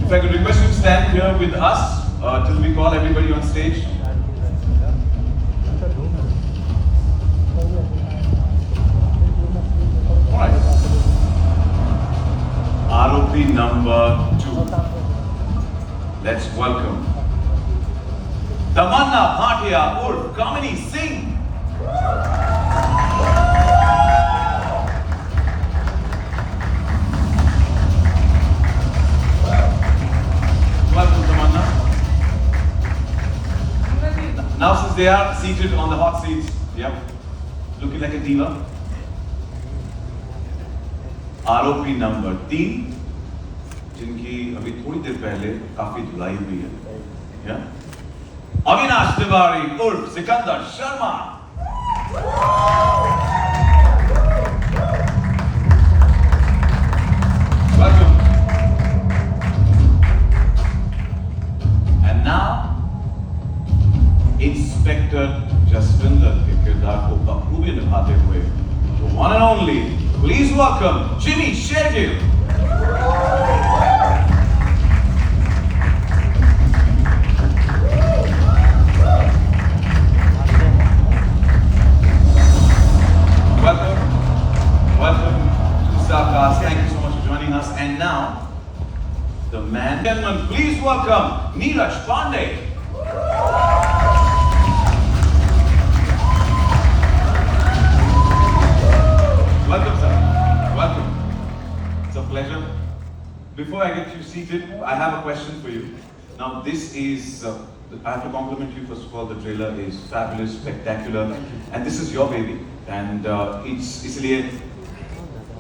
If I could request you to stand here with us till we call everybody on stage. Alright. ROP number 2. Let's welcome Tamannaah Bhatia urf Kamini Singh. Welcome, Tamannaah. Now, since they are seated on the hot seats, yep, looking like a diva. ROP number 3, जिनकी अभी थोड़ी देर पहले काफी धुलाई हुई है, या? अविनाश तिवारी उर्फ Sikandar Sharma. Welcome. And now, inspector Jaswinder के किरदार को बखूबी निभाते हुए the one and only, please welcome Jimmy Sheirgill. Welcome to the Star Cast. Thank you so much for joining us. And now, the man. Gentlemen, please welcome Neeraj Pandey. Welcome, sir. Welcome. It's a pleasure. Before I get you seated, I have a question for you. Now, this is, I have to compliment you first of all. The trailer is fabulous, spectacular, and this is your baby. And it's इसलिए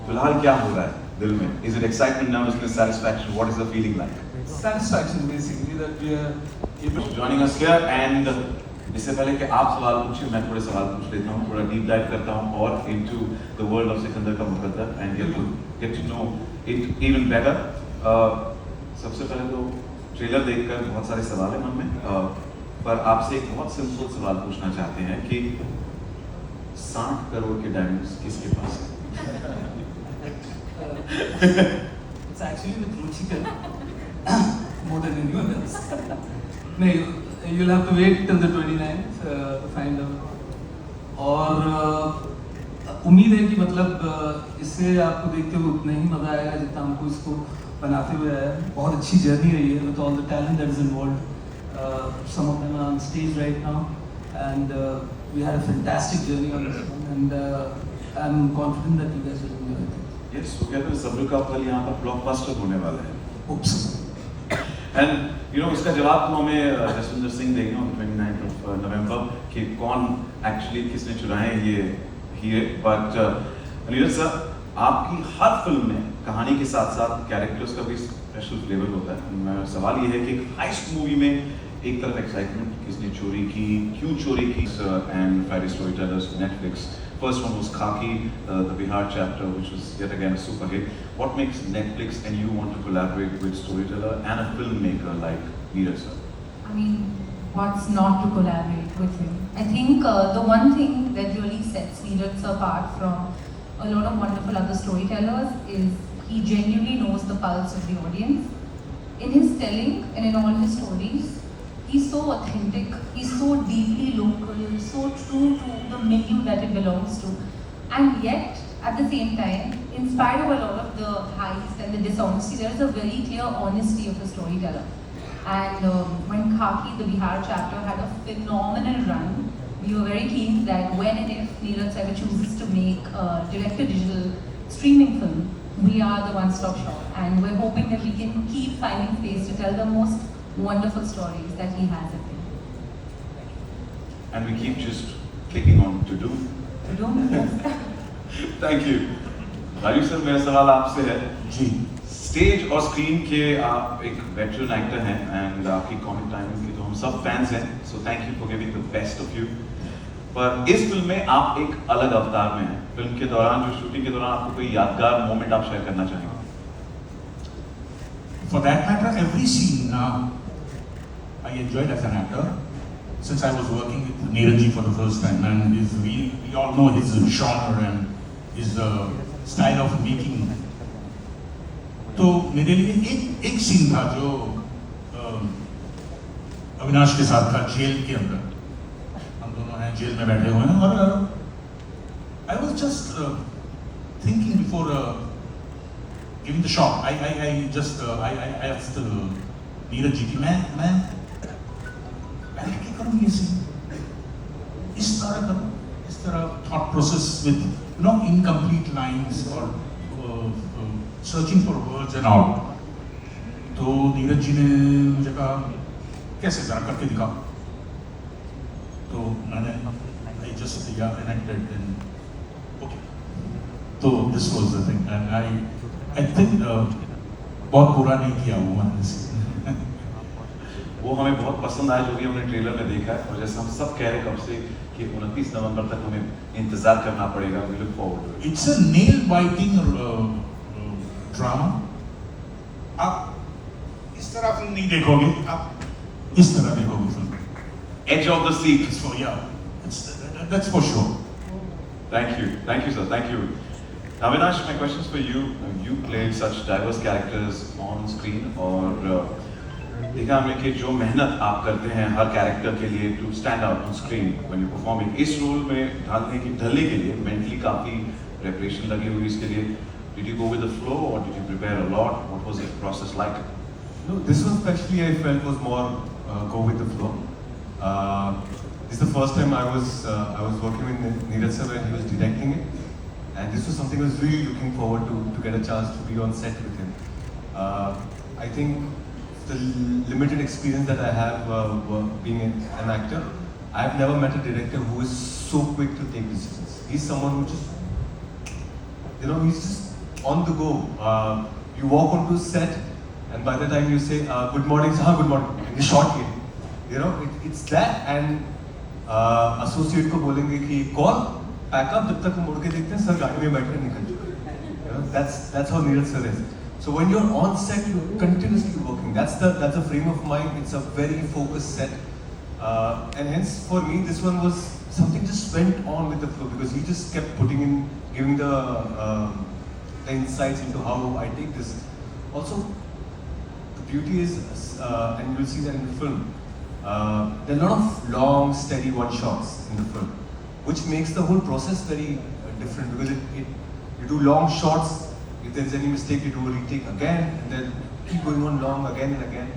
फिलहाल क्या हो रहा है दिल में? Is it excitement, nervousness, satisfaction? What is the feeling like? Satisfaction, basically, that we are able to joining us here. And इससे पहले कि आप सवाल पूछिए, मैं थोड़े सवाल पूछ लेता हूँ, थोड़ा deep dive करता हूँ और into the world of Sikandar का मुकद्दर and get to know it even better. सबसे पहले तो ट्रेलर देखकर बहुत सारे सवाल हैं मन में, पर आपसे एक बहुत सिंपल सवाल पूछना चाहते हैं कि 60 करोड़ के डायमंड्स किसके पास है? It's actually with Ruchika more than anyone else. No, you'll have to wait till the 29th to find out. और उम्मीद है कि मतलब इससे आपको देखते हुए उतना ही मजा आएगा जितना हमको इसको बनाते हुए आया. बहुत अच्छी जर्नी रही है with all the talent that is involved. Some of them are on stage right now, and we had a fantastic journey on this one, and I'm confident that you guys will enjoy it. Yes, so कहते हैं सब्र का फल यहाँ पर blockbuster होने वाला है. Oops. And you know इसका जवाब तो हमें जसविंदर सिंह देंगे on the 29th of November कि कौन actually किसने चुराए ये हीरे. But नीरज सर, आपकी हर फिल्म में कहानी के साथ साथ कैरेक्टर्स का भी स्पेशल फ्लेवर होता है. सवाल ये है कि हाइस्ट मूवी में एक तरफ एक्साइटमेंट, किसने चोरी की, क्यों चोरी की, and Friday Storytellers, Netflix. First one was Khaki, the Bihar chapter, which was yet again a super hit. What makes Netflix and you want to collaborate with storyteller and a filmmaker like Neeraj sir? I mean, what's not to collaborate with him? I think the one thing that really sets Neeraj sir apart from a lot of wonderful other storytellers is he genuinely knows the pulse of the audience. In his telling and in all his stories, he's so authentic, he's so deeply local, so true to the milieu that it belongs to. And yet, at the same time, in spite of a lot of the highs and the dishonesty, there is a very clear honesty of the storyteller. And when Khaki, the Bihar chapter, had a phenomenal run, we were very keen that when and if Neeraj ever chooses to make a direct-to-digital streaming film, we are the one-stop shop. And we're hoping that we can keep finding space to tell the most wonderful stories that he has at him. And we keep just clicking on to do. To do? Yes. Thank you. Rajiv sir, मेरा सवाल आपसे है. जी. Stage और screen के आप एक veteran actor हैं and आपकी कॉमिक टाइमिंग की तो हम सब फैंस हैं. सो thank you for giving the best of you. पर इस फिल्म में आप एक अलग अवतार में हैं. फिल्म के दौरान, जो शूटिंग के दौरान आपको कोई यादगार मोमेंट आप शेयर करना चाहेंगे? For that matter, every scene I enjoyed as an actor. Since I was working with Neeraj for the first time, and we all know his genre and his style of making तो मेरे लिए एक scene था जो अविनाश के साथ था jail के अंदर। हम दोनों हैं जेल में बैठे हुए हैं और I was just thinking before giving the shot. I just I asked Neeraj ji की मैं क्या करूँ ये सीन, इस तरह करूँ, इस तरह thought process with you know incomplete lines और searching for words and all. तो नीरज जी ने मुझे कहा कैसे जरा करके दिखाओ। तो मैंने आई जस्ट एनैक्टेड एंड ओके। तो this was the thing and I think बहुत बुरा नहीं किया वो मैंने से। वो हमें बहुत पसंद आया जो भी हमने ट्रेलर में देखा है, और जैसे हम सब कह रहे कब से कि 29 नवंबर तक हमें इंतजार करना पड़ेगा। We look forward. It's a nail biting drama. आप इस तरह फिल्म नहीं देखोगे, आप इस तरह देखोगे film. Edge of the seat. So yeah, that's for sure. Thank you, sir. Thank you. Avinash, my questions for you. You played such diverse characters on screen, और देखा हमने कि जो मेहनत आप करते हैं हर कैरेक्टर के लिए to stand out on screen when you performing, इस रोल में ढलने के लिए मेंटली काफी प्रिपरेशन लगी हुई इसके लिए। Did you go with the flow or did you prepare a lot? What was the process like? No, this one especially I felt was more go with the flow. This is the first time I was working with Neeraj sir when he was directing it, and this was something I was really looking forward to get a chance to be on set with him. I think the limited experience that I have being an actor, I have never met a director who is so quick to take decisions. He's someone who just, you know, he's just on the go. You walk onto set, and by the time you say good morning, sir, good morning, and you shot it. You know, it's that, and associate को बोलेंगे कि call, pack up, जब तक हम मुड़ के देखते हैं सर गाड़ी में बैठ कर निकल चुके हैं. You know, that's how Neeraj sir is. So when you're on set, you're continuously working. That's the frame of mind. It's a very focused set, and hence for me, this one was something just went on with the flow because he just kept putting in, giving the insights into how I take this. Also, the beauty is, and you'll see that in the film, there are a lot of long, steady one shots in the film, which makes the whole process very different because you do long shots. If there's any mistake, you do a retake again, and then keep going on long again and again.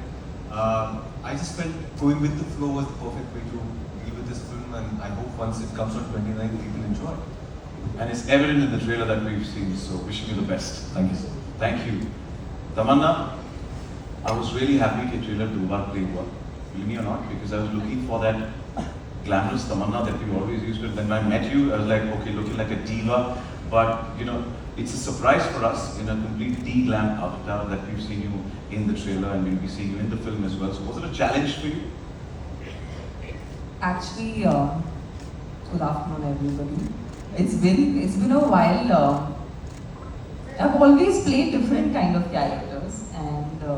I just felt going with the flow was the perfect way to deal with this film, and I hope once it comes on 29, people enjoy it. And it's evident in the trailer that we've seen, so wishing you the best. Thank you, sir. Thank you. Tamannaah, I was really happy that trailer do baar play hua. Believe me or not, because I was looking for that glamorous Tamannaah that we always used to. Then when I met you, I was like, okay, looking like a diva, but you know, it's a surprise for us in a complete de-glam avatar that we've seen you in the trailer and we'll be seeing you in the film as well. So was it a challenge for you? Actually, good afternoon everybody. It's been a while. I've always played different kind of characters, and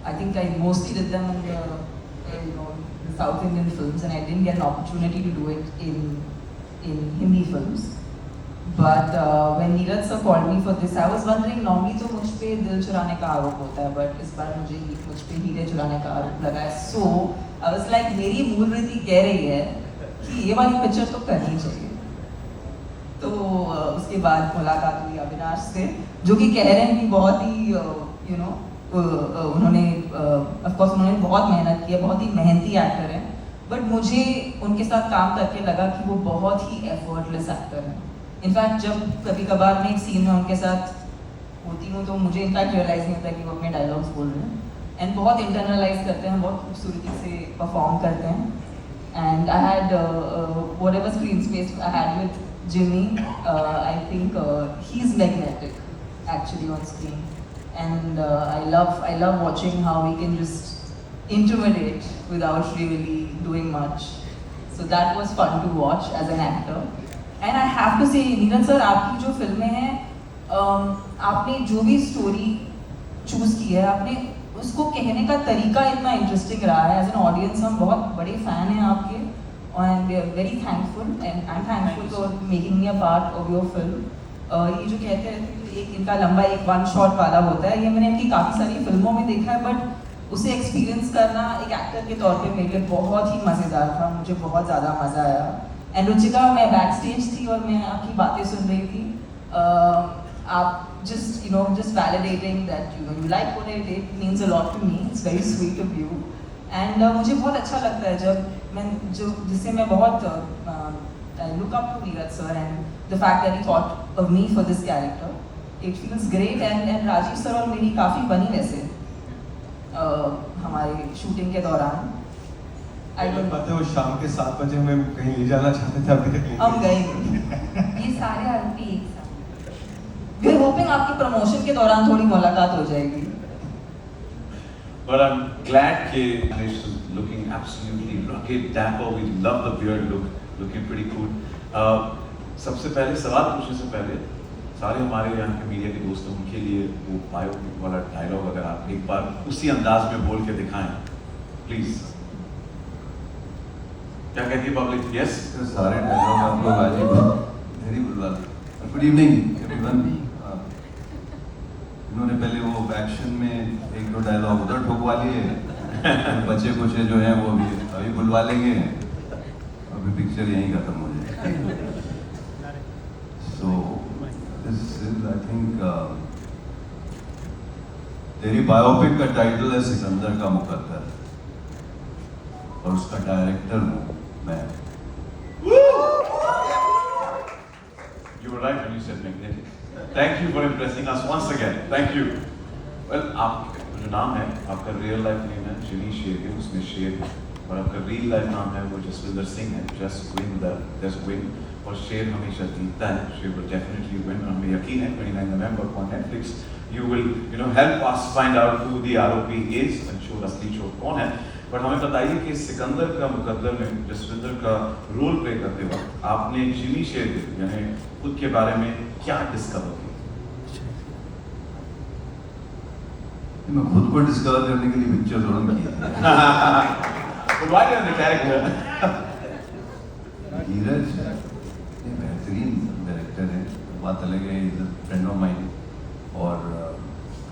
I think I mostly did them in the South Indian films, and I didn't get an opportunity to do it in Hindi films. But when Neeraj sir called me for this, I was wondering, normally तो मुझ पे दिल चुराने का आरोप होता है, but इस बार मुझ पे हीरे चुराने का आरोप लगा है. So I was like, मेरी मूल रीति कह रही है कि ये वाली पिक्चर तो करनी चाहिए. तो उसके बाद मुलाकात हुई अविनाश से, जो कि कह रहे हैं कि बहुत ही उन्होंने ऑफ कोर्स उन्होंने बहुत मेहनत की है, बहुत ही मेहनती एक्टर हैं, बट मुझे उनके साथ काम करके लगा कि वो बहुत ही एफर्टलेस एक्टर हैं. इनफैक्ट जब कभी कभार मैं एक सीन में उनके साथ होती हूँ तो मुझे इनफैक्ट रियलाइज नहीं होता कि वो अपने डायलॉग्स बोल रहे हैं, एंड बहुत इंटरनलाइज करते हैं, बहुत खूबसूरती से परफॉर्म करते हैं. And I had whatever screen space I had with Jimmy, I think he's magnetic actually on screen, and I love watching how he can just intimidate without really doing much. So that was fun to watch as an actor. And I have to say, Neeraj sir, आपकी जो फिल्में हैं, आपने जो भी story choose की है, आपने उसको कहने का तरीका इतना इंटरेस्टिंग रहा है. एज एन ऑडियंस हम बहुत बड़े फैन हैं आपके, and we are very thankful, and I'm thankful for making me a part of your film. ये जो कहते हैं कि एक इनका लंबा एक वन शॉट वाला होता है, ये मैंने इनकी काफ़ी सारी फिल्मों में देखा है, बट उसे एक्सपीरियंस करना एक एक्टर के तौर पे मेरे लिए बहुत ही मज़ेदार था, मुझे बहुत ज़्यादा मज़ा आया। एंड रुचिका, मैं बैक स्टेज थी और मैं आपकी बातें सुन रही थी, आप just validating that you like what I did means a lot to me. It's very sweet of you. And मुझे बहुत अच्छा लगता है जब मैं जिससे मैं बहुत I look up to Neeraj sir and the fact that he thought of me for this character. It feels great and Rajiv sir और मेरी काफ़ी बनी वैसे हमारे शूटिंग के दौरान। बात है वो शाम के 7 बजे हमें कहीं ले जाना चाहते थे, अभी तक हम गए। ये सारे आरोपी एक साथ। We're hoping आपकी प्रमोशन के दौरान थोड़ी मुलाकात हो जाएगी। But I'm glad that Anish is looking absolutely rugged, dapper. We love the beard look, looking pretty cool. सबसे पहले सवाल पूछने से पहले सारे हमारे यहाँ के मीडिया के दोस्तों उनके लिए वो बायोपिक वाला डायलॉग अगर आप एक बार उसी अंदाज में बोल के दिखाएं, प्लीज। क्या कहती है पब्लिक? यस, सारे डायलॉग आप लोग आज ही very good. Good evening everyone. इन्होंने पहले वो एक्शन में एक दो डायलॉग उधर ठोकवा लिए, बच्चे कुछ जो हैं वो अभी बुलवा लेंगे, अभी पिक्चर यहीं खत्म हो जाएगी। So this is I think तेरी बायोपिक का टाइटल है सिकंदर का मुकद्दर, और उसका डायरेक्टर हूँ मैं। You were right when you said magnetic. Thank you for impressing us once again. Thank you. Well, आपका जो नाम है, आपका रियल लाइफ नेम है जिनी शेरगिल, उसमें शेर है, और आपका रियल लाइफ नाम है वो जसविंदर सिंह है, जस्ट विन, और शेर हमेशा जीतता है, शेर will definitely win, और हमें यकीन है 29 नवंबर को Netflix you will help us find out who the ROP is and show असली चोर कौन है। बट हमें बताइए कि सिकंदर का मुकद्दर में जसविंदर का रोल प्ले करते वक्त आपने जिनी शेरगिल यानी खुद के बारे में क्या डिस्कवर किया? मैं खुद को डिस्कवर करने के लिए पिक्चर जरूर की। But why did the character? Neeraj ये बेहतरीन डायरेक्टर है, बात अलग है, is a friend of mine, और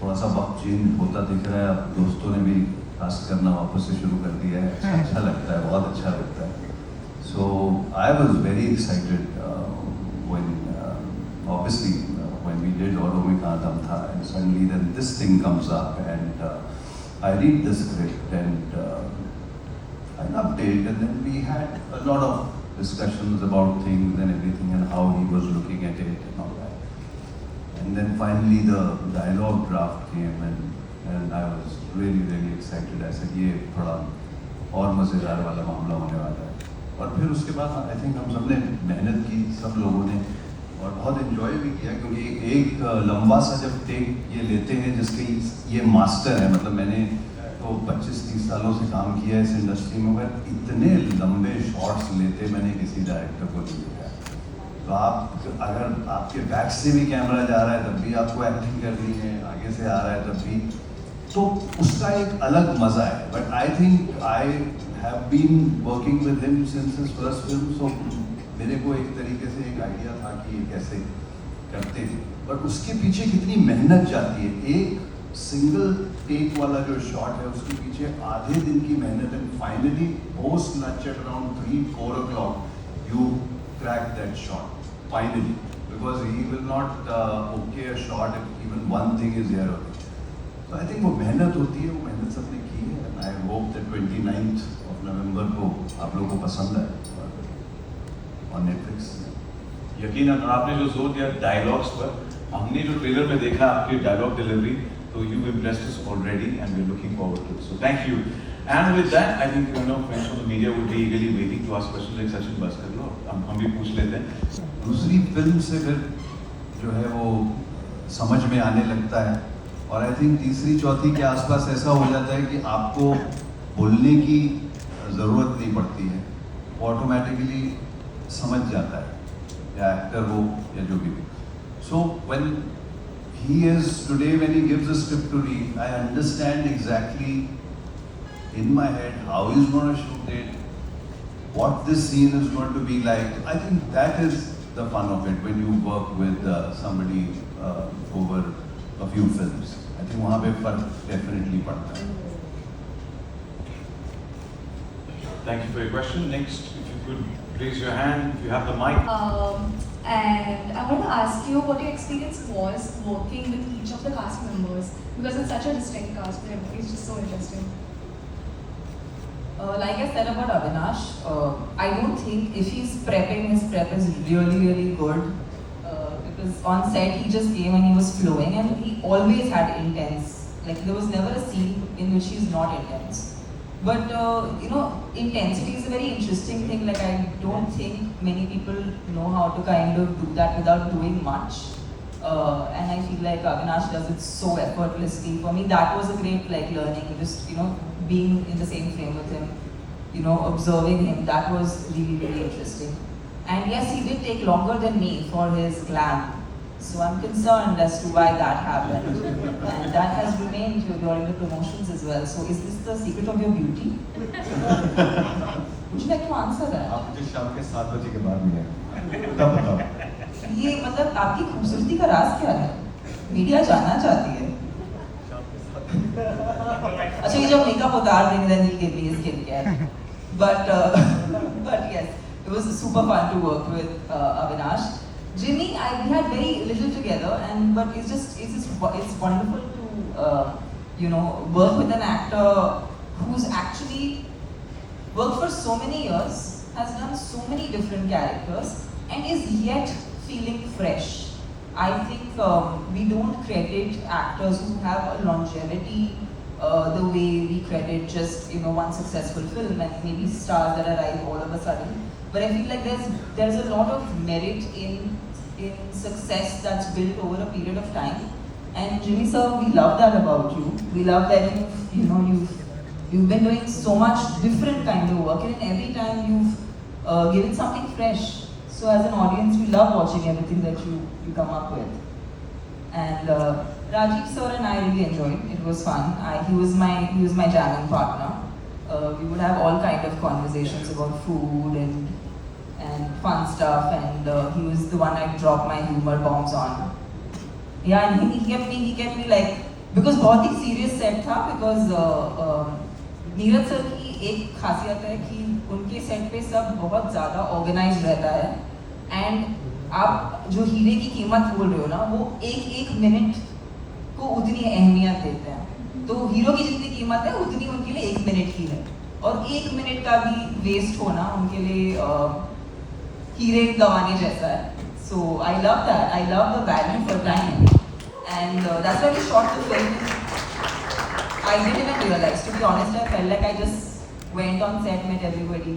थोड़ा सा वक्त चेंज होता दिख रहा है, अब दोस्तों ने भी कास्ट करना वापस से शुरू कर दिया है, अच्छा लगता है, बहुत अच्छा लगता है। So I was very excited when obviously when we did और में कहाँ दम था, and suddenly then this thing comes up and I read the script and I loved it, and then we had a lot of discussions about things and everything and how he was looking at it and all that, and then finally the dialogue draft came and I was really excited. I said ये थोड़ा और मज़ेदार वाला मामला होने वाला है, और फिर उसके बाद I think हम सबने मेहनत की, सब लोगों ने, और बहुत इन्जॉय भी किया, क्योंकि एक लंबा सा जब टेक ये लेते हैं जिसके ये मास्टर है, मतलब मैंने तो 25-30 सालों से काम किया है इस इंडस्ट्री में, मगर इतने लंबे शॉट्स लेते मैंने किसी डायरेक्टर को नहीं देखा। तो आप अगर आपके बैक से भी कैमरा जा रहा है तब भी आपको एक्टिंग करनी है, आगे से आ रहा है तब भी, तो उसका एक अलग मज़ा है। But I think I have been working with him since his first film, so मेरे को एक तरीके से एक आइडिया था कि ये कैसे करते हैं, बट उसके पीछे कितनी मेहनत जाती है। एक सिंगल टेक वाला जो शॉट है उसके पीछे आधे दिन की मेहनत, and finally post lunch at around 3-4 o'clock you crack that shot finally, because he will not okay a shot if even one thing is here. तो आई थिंक वो मेहनत होती है, वो मेहनत सबने की है, एंड आई होप दैट 29 नवंबर को आप लोगों को पसंद है on Netflix। यकीनन आपने जो जोर दिया डायलॉग्स पर, हमने जो ट्रेलर में देखा आपकी डायलॉग डिलीवरी, तो you impressed us already and we are looking forward to it, so thank you. And with that I think friends of the media would be eagerly waiting to ask question, like Sachin बस कर लो, हम भी पूछ लेते हैं। दूसरी film से फिर जो है वो समझ में आने लगता है, और आई थिंक तीसरी चौथी के आसपास ऐसा हो जाता है कि आपको बोलने की ज़रूरत नहीं पड़ती है, वो ऑटोमेटिकली समझ जाता है, या एक्टर हो या जो भी। So when he is today, when he gives a script to read, I understand exactly in my head how he is gonna shoot it, what this scene is going to be like. I think that is the fun of it when you work with somebody over a few films. I think वहाँ पे फर्क definitely पड़ता है. Thank you for your question. Next, if you could raise your hand, if you have the mic. And I want to ask you what your experience was working with each of the cast members, because it's such a distinct cast, but everybody's just so interesting. Like I said about Avinash, I don't think if he's prepping, his prep is really good. Because on set he just came and he was flowing, and he always had intense. Like there was never a scene in which he's not intense. But you know, intensity is a very interesting thing. Like I don't think many people know how to kind of do that without doing much. And I feel like Avinash does it so effortlessly. For me, that was a great learning. Just being in the same frame with him, observing him. That was really interesting. And yes, he did take longer than me for his glam. So I'm concerned as to why that happened. And that has remained during the promotions as well. So is this the secret of your beauty? Would you like to answer that? आप मुझे शाम के 7 बजे के बाद मिले तब बताओ. ये मतलब आपकी खूबसूरती का राज क्या है? मीडिया जानना चाहती है. अच्छा ये जब मेकअप उतार देंगे then he'll give me his skincare. But yes, it was super fun to work with Avinash. Jimmy, we had very little together, but it's wonderful to work with an actor who's actually worked for so many years, has done so many different characters, and is yet feeling fresh. I think we don't credit actors who have a longevity the way we credit just one successful film and maybe stars that arrive all of a sudden. But I feel like there's a lot of merit in success that's built over a period of time. And Jimmy sir, we love that about you. We love that you've been doing so much different kind of work, and every time you've given something fresh. So as an audience, we love watching everything that you come up with. And Rajiv sir and I really enjoyed. It was fun. He was my jamming partner. We would have all kind of conversations about food and fun stuff, and he was the one I dropped my humor bombs on. Yeah, and he kept me like, because बहुत ही serious set था, because Neeraj sir की एक खासियत है कि उनके set पे सब बहुत ज़्यादा ऑर्गेनाइज रहता है, एंड आप जो हीरे की कीमत बोल रहे हो ना, वो एक मिनट को उतनी अहमियत देते हैं. तो हीरो की जितनी कीमत है उतनी उनके लिए 1 मिनट की है, और 1 मिनट का भी वेस्ट होना उनके लिए हीरे गंवाने जैसा है. So I love that. I love the value for time, and that's why we shot the film. I didn't even realize, to be honest. I felt like I just went on set, met everybody,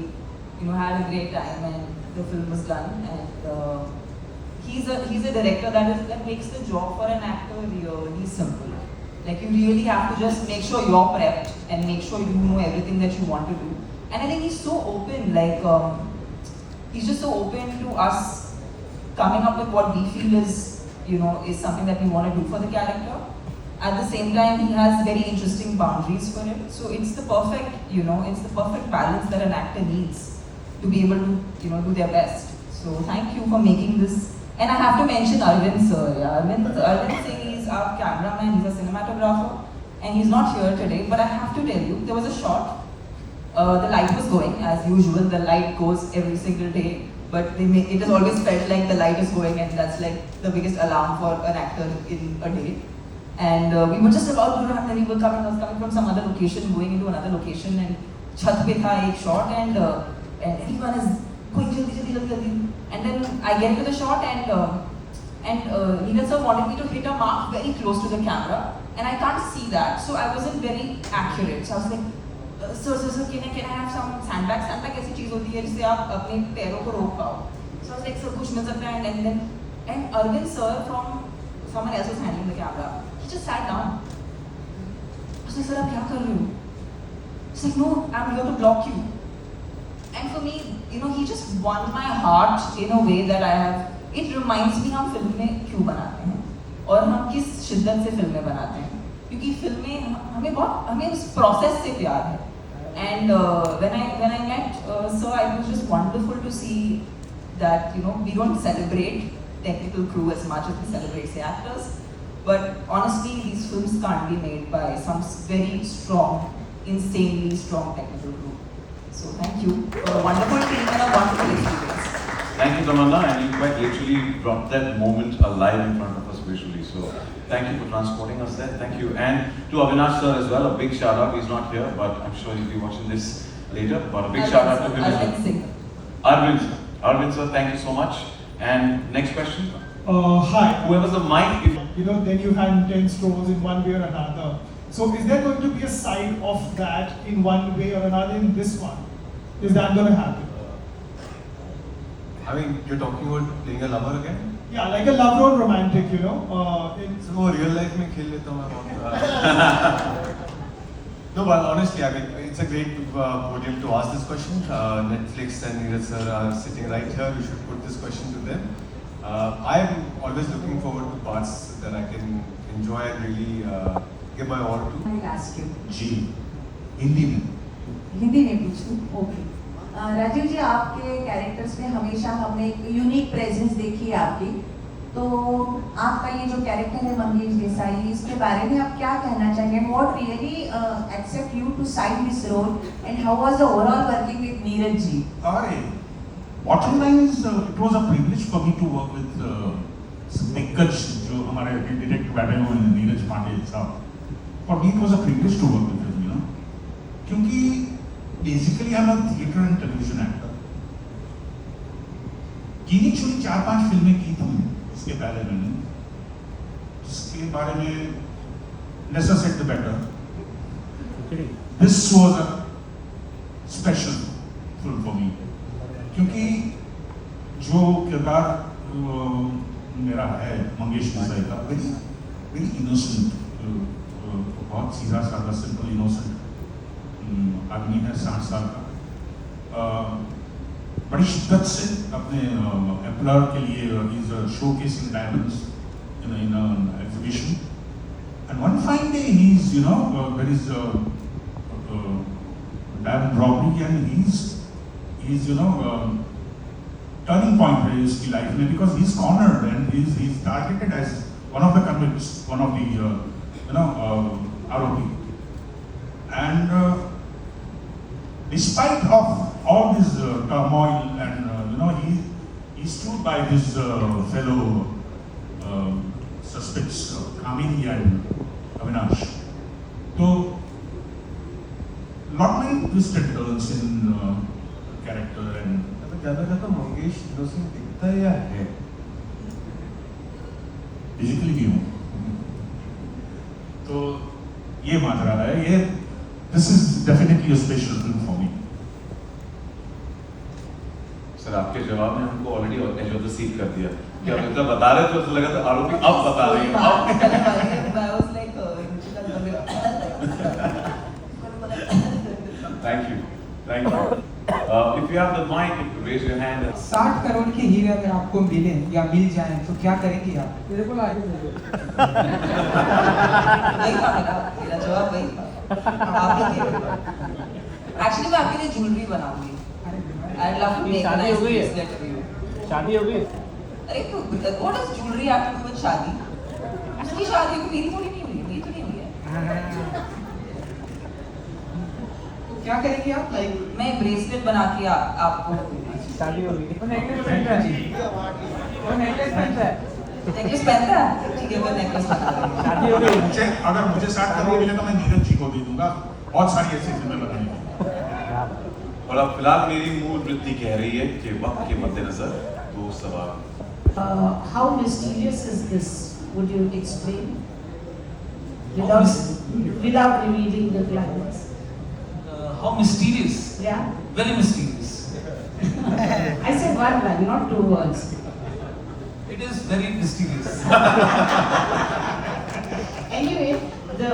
had a great time, and the film was done. And he's a director that makes the job for an actor really simple. Like you really have to just make sure you're prepped and make sure you know everything that you want to do. And I think he's so open. Like he's just so open to us coming up with what we feel is something that we want to do for the character. At the same time, he has very interesting boundaries for it. So it's the perfect, it's the perfect balance that an actor needs to be able to, do their best. So thank you for making this. And I have to mention Arvind sir. Yeah. Arvind Singh is our cameraman, he's a cinematographer, and he's not here today. But I have to tell you, there was a shot. The light was going as usual. The light goes every single day. But it has always felt like the light is going, and that's like the biggest alarm for an actor in a day. And we were just about to run, and we were coming from some other location, going into another location, and chat pe tha ek shot, and everyone is going jaldi. And then I get into the shot, and Neeraj sir wanted me to hit a mark very close to the camera, and I can't see that, so I wasn't very accurate. So I was like, sir, can I have some sandbag? Sandbag ऐसी चीज होती है जिससे आप अपने पैरों को रोक पाओ. So I was like, sir, कुछ मिल सकता है? And Arvind sir, from someone else was handling the camera, he just sat down. I was like, sir, आप क्या कर रहे हो? He's like, no, I'm here to block you. And for me, he just won my heart in a way that I have. It reminds me हम फिल्में क्यों बनाते हैं और हम किस शिद्दत से फिल्में बनाते हैं, क्योंकि फिल्में हमें उस प्रोसेस से प्यार है. And when I met sir, it was just wonderful to see that, you know, we don't celebrate technical crew as much as we celebrate the actors. But honestly, these films can't be made by some very strong, insanely strong technical crew. So thank you for a wonderful team and a wonderful experience. Thank you, Tamannaah, and you quite literally brought that moment alive in front of us visually. So thank you for transporting us there. Thank you. And to Avinash sir as well, a big shout out. He's not here, but I'm sure he'll be watching this later. But a big shout out to him as well. Arvind sir, thank you so much. And next question. Hi. Whoever's the mic, if You know, then you had intense roles in one way or another. So is there going to be a side of that in one way or another in this one? Is that going to happen? I mean, you're talking about playing a lover again? Yeah, like a love role romantic, you know. So real life में खेल लेता हूँ मैं बहुत. No, but honestly, I mean, it's a great podium to ask this question. Netflix and Neeraj sir are sitting right here. You should put this question to them. I'm always looking forward to parts that I can enjoy and really give my all to. I'll ask you. जी हिंदी में हिंदी में पूछूं? Okay. Rajiv जी, आपके characters में हमेशा हमने एक unique presence देखी है आपकी. तो आपका ये जो कैरेक्टर है मंगेश देसाई, इसके बारे में आप क्या कहना चाहेंगे? What really accept you to sign this role and how was the overall working with Neeraj ji? अरे bottom line is it was a privilege for me to work with Diggaj, जो हमारे डायरेक्टर बैठे हुए हैं नीरज पांडे साहब. For me it was a privilege to work with him, you know, क्योंकि basically I'm a theatre and television actor. गिनी चुनी 4-5 फिल्में की थी इसके पहले मैंने, जिसके बारे में lesser said the better. This was a special film for me. क्योंकि जो किरदार मेरा है मंगेश देसाई का, वेरी इनोसेंट, बहुत सीधा साधा सिंपल इनोसेंट आदमी है, 60 साल का, बड़ी शिद्दत से अपने एम्प्लॉयर के लिए is showcasing diamonds in an exhibition. And one fine day he is, you know, there is diamond robbery and he is, you know, turning point है इसकी लाइफ में, because he's cornered and he's targeted as one of the convicts, one of the you know, ROP. And despite of all this turmoil and you know, he stood by his fellow suspects, Kamini and Avinash. So lot many twisted turns in character and ज़्यादा तो Mangesh innocent दिखता है या है? Physically भी हूँ, तो ये माजरा है. ये this is definitely a special film for me. Sir आपके जवाब ने हमको already edge of the seat कर दिया. क्या आप इतना बता रहे थे तो लगा था आरोपी अब बता रही हैं आप. Thank you. If you have the mic, raise your hand. 60 crore के हीरे अगर आपको मिले या मिल जाएं तो क्या करेंगे आप? मेरे को आगे दे दो. नहीं था मेरा जवाब वही था. आप ही थे. Actually मैं आपके लिए ज्वेलरी बनाऊंगी. I'd love to make a nice bracelet for you. शादी हो गई? अरे तो what does jewelry have to do with शादी? उसकी शादी को मेरी थोड़ी नहीं हुई है, मेरी तो नहीं हुई है. क्या करेंगे आप? लाइक मैं ब्रेसलेट बना के आपको. शादी हो गई. वो नेकलेस पहनता है. वो नेकलेस पहनता है. नेकलेस पहनता है? ठीक है, मैं नेकलेस बना दूंगा. शादी हो गई. मुझे अगर मुझे 60 करोड़ मिले तो मैं नीरज जी को दे दूंगा. बहुत सारी ऐसी फिल्में बनाएंगे. और अब फिलहाल मेरी मूल वृत्ति कह रही है कि वक्त के मद्देनजर दो सवाल. How mysterious is this? Would you explain? Without revealing the climax. How mysterious? Yeah. Very mysterious. I said one line, not 2 words. It is very mysterious. Anyway, the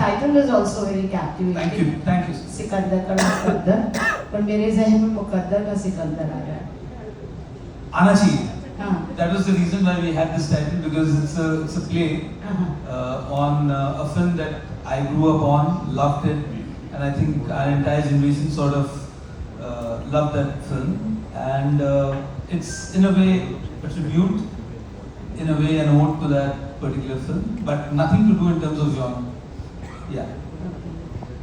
title is also very captivating. Thank you. Sikandar का मुकद्दर, पर मेरे जहन में मुकद्दर का सिकंदर आ रहा है. आना चाहिए. हाँ. That was the reason why we had this title, because it's a play on a film that I grew up on, loved it. And I think our entire generation sort of loved that film. And it's in a way a tribute, in a way an ode to that particular film, but nothing to do in terms of genre. Yeah.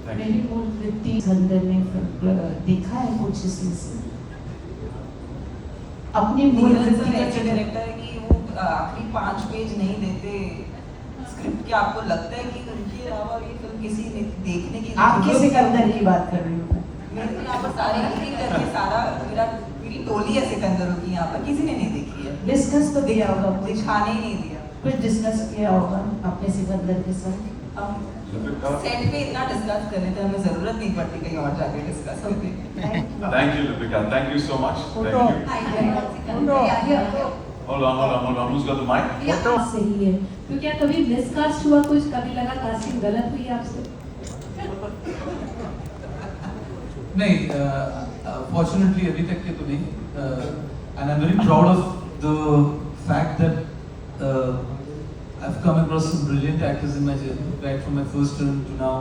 मैंने वो वृत्ति सिकंदर ने देखा है कुछ इसमें से अपने मूल वृत्ति का ऐसे डायरेक्टर है कि वो आखिरी 5 पेज नहीं देते स्क्रिप्ट के, आपको लगता है कि उनके अलावा ये फिल्म किसी ने देखने की, आपके सिकंदर की बात कर रही हूँ मेरे यहाँ पर सारे ही करके सारा मेरी टोली है सिकंदरों की, यहाँ पर किसी ने नहीं देखी है। डिस्कस तो दिया होगा, दिखाने ही नहीं दिया, कुछ डिस्कस किया होगा अपने सिकंदर के साथ। हम सेट पे इतना डिस्कस कर लेते हैं, हमें जरूरत नहीं पड़ती कहीं और जाके डिस्कस करने की। Thank you, Lipika. Thank you so much. Thank you. Hold on. Who's got the mic? सही है, तो क्या कभी मिसकास्ट हुआ कुछ, कभी लगा कास्टिंग गलत हुई आपसे? नहीं, फॉर्चुनेटली अभी तक के तो नहीं, and I am very proud of the fact that I've come across some brilliant actors in my journey, right from my first film to now.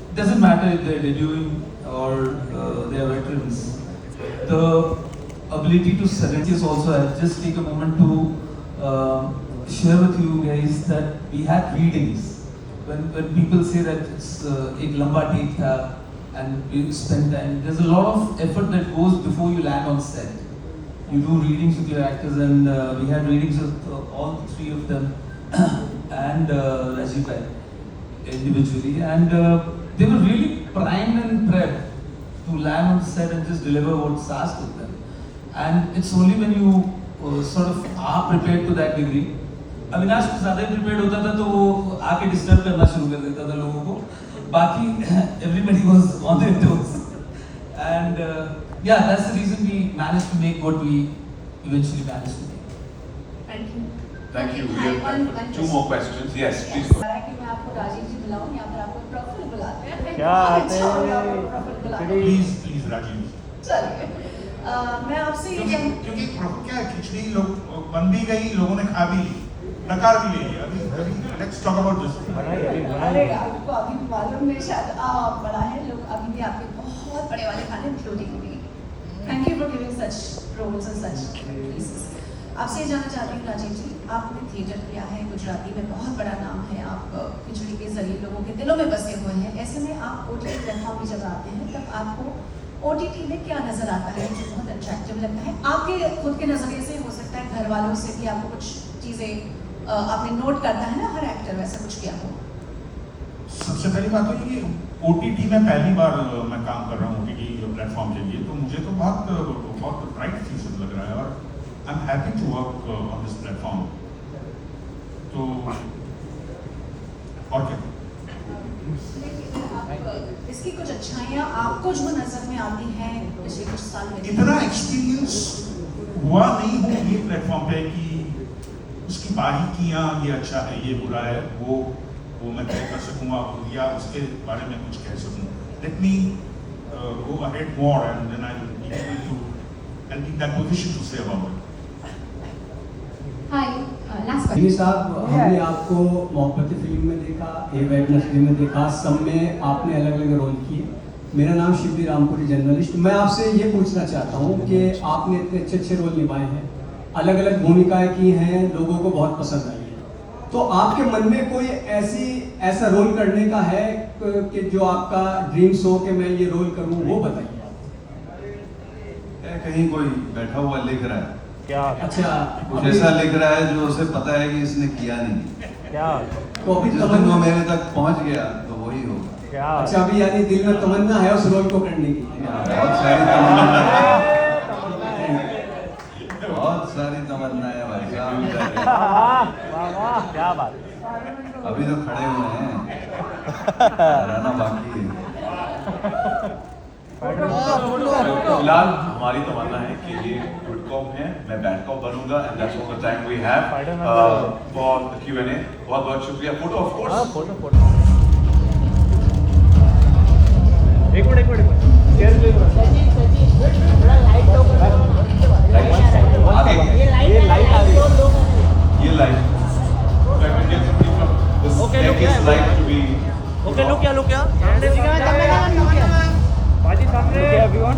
It doesn't matter if they're debuting or they are veterans. The ability to select is also. I'll just take a moment to share with you guys that we had readings. When people say that it's एक लंबा take था and we spend time, there's a lot of effort that goes before you land on set. You do readings with your actors, and we had readings with all 3 of them. And Rajiv Bhai individually, and they were really primed and prepped to land on set and just deliver what's asked of them. And it's only when you sort of are prepared to that degree. Avinash कुछ ज़्यादा prepared होता था तो वो आके disturb करना शुरू कर देता था लोगों को, बाकी everybody was on their toes. And yeah, that's the reason we managed to make what we eventually managed to make. Thank you. Thank you. We have 2 more questions. Yes, please go. कि मैं आपको राजीव जी बुलाऊं, यहाँ पर आपको प्रॉफिल बुलाते हैं। क्या आते हैं? प्लीज राजीव। चलिए, मैं आपसे ये क्योंकि क्या है, खिचड़ी लोग बन भी गई, लोगों ने खा भी ली, नकार भी ले लिया। अभी लेट्स टॉक अबाउट दिस। अरे आपको अभी मालूम नहीं, शायद आप बड़ा है, लोग अभी भी आपके बहुत बड़े वाले खाने इंक्लूडिंग भी। Thank you for giving such roles and such pieces. आपसे ये जानना चाहती हूँ राजीव जी, आपने थिएटर किया है, गुजराती में बहुत बड़ा नाम है, आप खिचड़ी के जरिए लोगों के दिलों में बसे हुए हैं। ऐसे में आप OTT प्लेटफॉर्म की जब आते हैं तब आपको OTT में क्या नजर आता है जो बहुत अट्रैक्टिव लगता है? आपके खुद के नजरिए से हो सकता है, घर वालों से भी आपको कुछ चीजें आपने नोट करता है ना, हर एक्टर वैसा कुछ किया हो? सबसे पहली बात तो ये OTT में पहली बार मैं काम कर रहा हूँ OTT प्लेटफॉर्म के लिए, तो मुझे तो बहुत ब्राइट फ्यूचर लग रहा है और I'm happy to work on this platform. तो और क्या? इसकी कुछ अच्छाइयाँ आपको जो नजर में आती हैं पिछले कुछ साल में? इतना एक्सपीरियंस हुआ नहीं हूँ ये प्लेटफॉर्म पे कि उसकी बारीकियाँ, ये अच्छा है, ये बुरा है, वो मैं तय कर सकूँगा या उसके बारे में कुछ कह सकूँ। Let me go ahead more and then I'll be in that position to say about it. Hi, last जी साहब, हमने आपको मोहब्बती फिल्म में देखा, ए वेडनेसडे में देखा, सब में आपने अलग अलग रोल किए। मेरा नाम शिवजी रामपुरी जर्नलिस्ट। मैं आपसे ये पूछना चाहता हूँ कि आपने इतने अच्छे रोल निभाए हैं, अलग अलग भूमिकाएं की हैं, लोगों को बहुत पसंद आई है, तो आपके मन में कोई ऐसा रोल करने का है कि जो आपका ड्रीम्स हो कि मैं ये रोल करूँ, वो बताइए। कहीं कोई बैठा हुआ लिख रहा है क्या? अच्छा, कुछ ऐसा लिख रहा है जो उसे पता है कि इसने किया नहीं क्या? तो अभी जिस दिन वो मेरे तक पहुंच गया तो वही होगा। क्या? अच्छा, अभी यानी दिल में तमन्ना है उस रोल को करने की? बहुत सारी तमन्ना है, बहुत सारी तमन्ना है भाई साहब। क्या बात। अभी तो खड़े हुए हैं, रहना बाकी है। फिलहाल हमारी तमन्ना है कि ये गुड कॉप है, मैं बैड कॉप बनूंगा, and that's all the time we have for the Q&A। बहुत बहुत शुक्रिया। Photo of course. फोटो एक मिनट ये लाइट आ रही है, ये लाइट ओके, लुक क्या बाजी सामने everyone.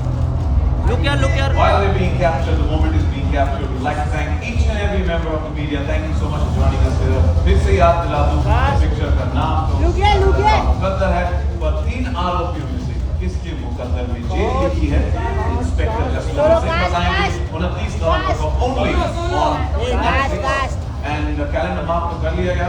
While they're being captured, the moment is being captured. We'd like to thank each and every member of the media. Thank you so much for joining us here. फिर से याद दिला दूं picture का नाम तो मुकद्दर है, पर 3 आरोपियों में से किसके मुकद्दर में जेल लिखी है इंस्पेक्टर जसवंत सिंह बताएंगे 29 नवंबर को only on Netflix। And calendar mark तो कर लिया गया।